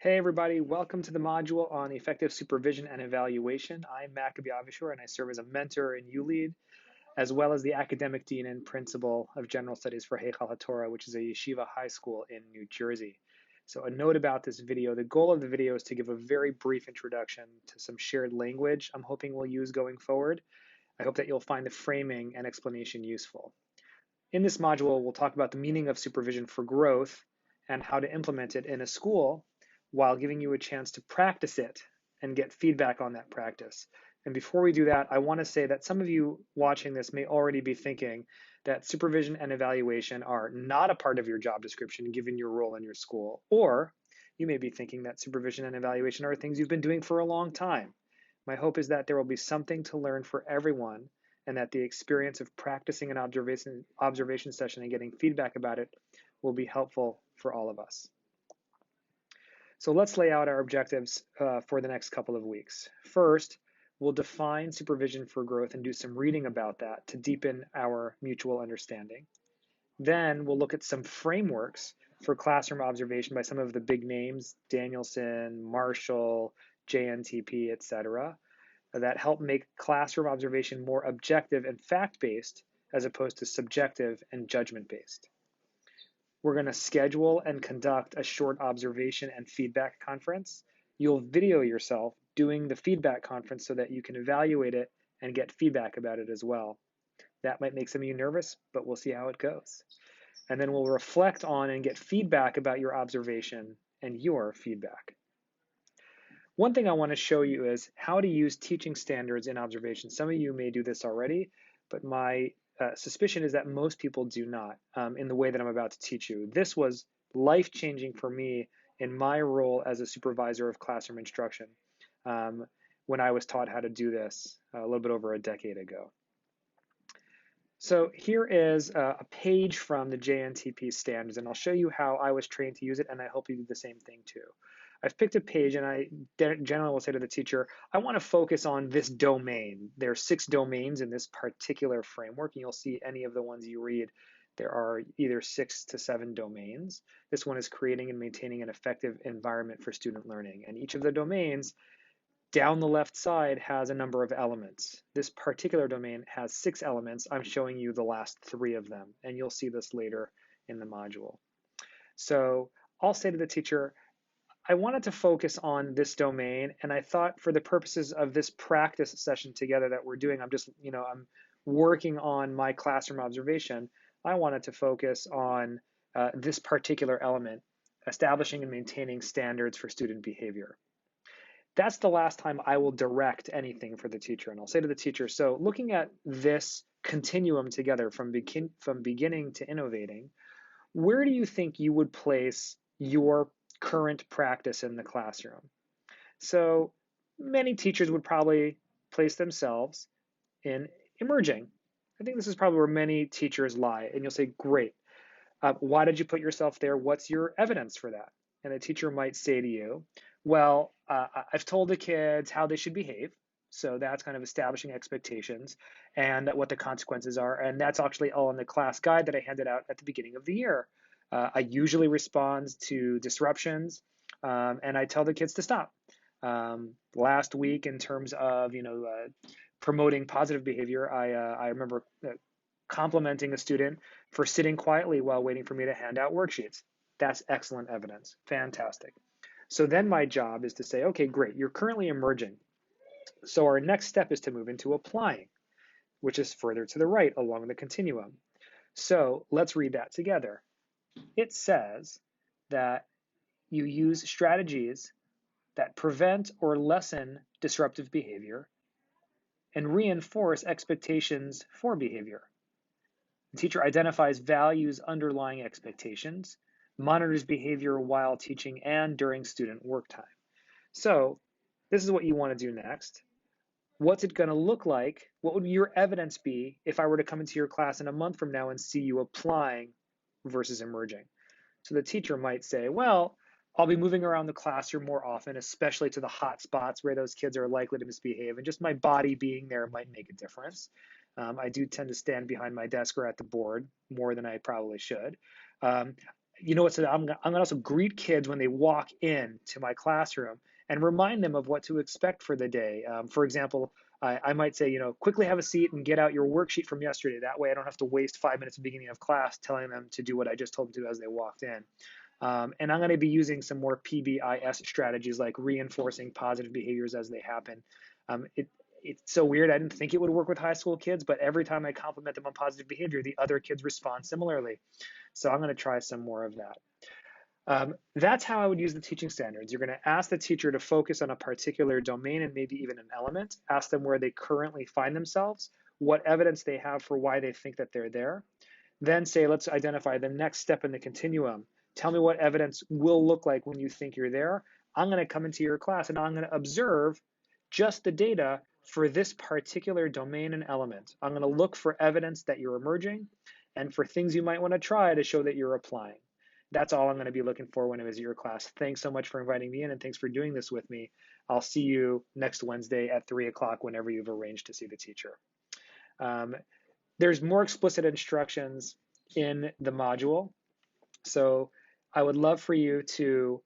Hey everybody, welcome to the module on effective supervision and evaluation. I'm Matt Gabiavishur and I serve as a mentor in ULead, as well as the academic dean and principal of general studies for Heichal HaTorah, which is a yeshiva high school in New Jersey. So a note about this video, the goal of the video is to give a very brief introduction to some shared language I'm hoping we'll use going forward. I hope that you'll find the framing and explanation useful. In this module, we'll talk about the meaning of supervision for growth and how to implement it in a school while giving you a chance to practice it and get feedback on that practice. And before we do that, I want to say that some of you watching this may already be thinking that supervision and evaluation are not a part of your job description given your role in your school, or you may be thinking that supervision and evaluation are things you've been doing for a long time. My hope is that there will be something to learn for everyone and that the experience of practicing an observation session and getting feedback about it will be helpful for all of us. So let's lay out our objectives for the next couple of weeks. First, we'll define supervision for growth and do some reading about that to deepen our mutual understanding. Then we'll look at some frameworks for classroom observation by some of the big names, Danielson, Marshall, JNTP, etc., that help make classroom observation more objective and fact-based as opposed to subjective and judgment-based. We're going to schedule and conduct a short observation and feedback conference. You'll video yourself doing the feedback conference so that you can evaluate it and get feedback about it as well. That might make some of you nervous, but we'll see how it goes. And then we'll reflect on and get feedback about your observation and your feedback. One thing I want to show you is how to use teaching standards in observation. Some of you may do this already, but my suspicion is that most people do not in the way that I'm about to teach you. This was life-changing for me in my role as a supervisor of classroom instruction when I was taught how to do this a little bit over a decade ago. So here is a page from the JNTP standards, and I'll show you how I was trained to use it, and I hope you do the same thing too. I've picked a page, and I generally will say to the teacher, I want to focus on this domain. There are 6 domains in this particular framework, and you'll see any of the ones you read. There are either 6 to 7 domains. This one is creating and maintaining an effective environment for student learning, and each of the domains down the left side has a number of elements. This particular domain has 6 elements. I'm showing you the last 3 of them, and you'll see this later in the module. So I'll say to the teacher, I wanted to focus on this domain, and I thought for the purposes of this practice session together that we're doing, I'm working on my classroom observation. I wanted to focus on this particular element, establishing and maintaining standards for student behavior. That's the last time I will direct anything for the teacher. And I'll say to the teacher, so looking at this continuum together from beginning to innovating, where do you think you would place your current practice in the classroom? So many teachers would probably place themselves in emerging. I think this is probably where many teachers lie. And you'll say, great. Why did you put yourself there? What's your evidence for that? And the teacher might say to you, well, I've told the kids how they should behave. So that's kind of establishing expectations and what the consequences are. And that's actually all in the class guide that I handed out at the beginning of the year. I usually respond to disruptions and I tell the kids to stop. Last week, in terms of promoting positive behavior, I remember complimenting a student for sitting quietly while waiting for me to hand out worksheets. That's excellent evidence. Fantastic. So then my job is to say, okay, great, you're currently emerging. So our next step is to move into applying, which is further to the right along the continuum. So let's read that together. It says that you use strategies that prevent or lessen disruptive behavior and reinforce expectations for behavior. The teacher identifies values underlying expectations, monitors behavior while teaching and during student work time. So this is what you want to do next. What's it going to look like? What would your evidence be if I were to come into your class in a month from now and see you applying versus emerging? So the teacher might say, well, I'll be moving around the classroom more often, especially to the hot spots where those kids are likely to misbehave, and just my body being there might make a difference. I do tend to stand behind my desk or at the board more than I probably should. you know what, so I'm gonna also greet kids when they walk in to my classroom and remind them of what to expect for the day. For example, I might say, quickly have a seat and get out your worksheet from yesterday. That way I don't have to waste 5 minutes at the beginning of class telling them to do what I just told them to as they walked in. And I'm going to be using some more PBIS strategies like reinforcing positive behaviors as they happen. It's so weird. I didn't think it would work with high school kids, but every time I compliment them on positive behavior, the other kids respond similarly. So I'm going to try some more of that. That's how I would use the teaching standards. You're going to ask the teacher to focus on a particular domain and maybe even an element. Ask them where they currently find themselves, what evidence they have for why they think that they're there. Then say, let's identify the next step in the continuum. Tell me what evidence will look like when you think you're there. I'm going to come into your class and I'm going to observe just the data for this particular domain and element. I'm going to look for evidence that you're emerging and for things you might want to try to show that you're applying. That's all I'm going to be looking for when I visit your class. Thanks so much for inviting me in, and thanks for doing this with me. I'll see you next Wednesday at 3 o'clock whenever you've arranged to see the teacher. There's more explicit instructions in the module. So I would love for you to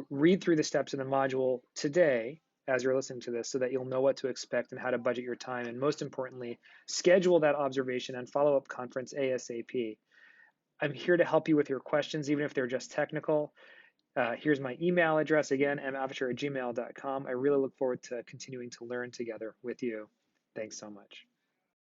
read through the steps in the module today as you're listening to this so that you'll know what to expect and how to budget your time. And most importantly, schedule that observation and follow-up conference ASAP. I'm here to help you with your questions, even if they're just technical. Here's my email address again, mavishar@gmail.com. I really look forward to continuing to learn together with you. Thanks so much.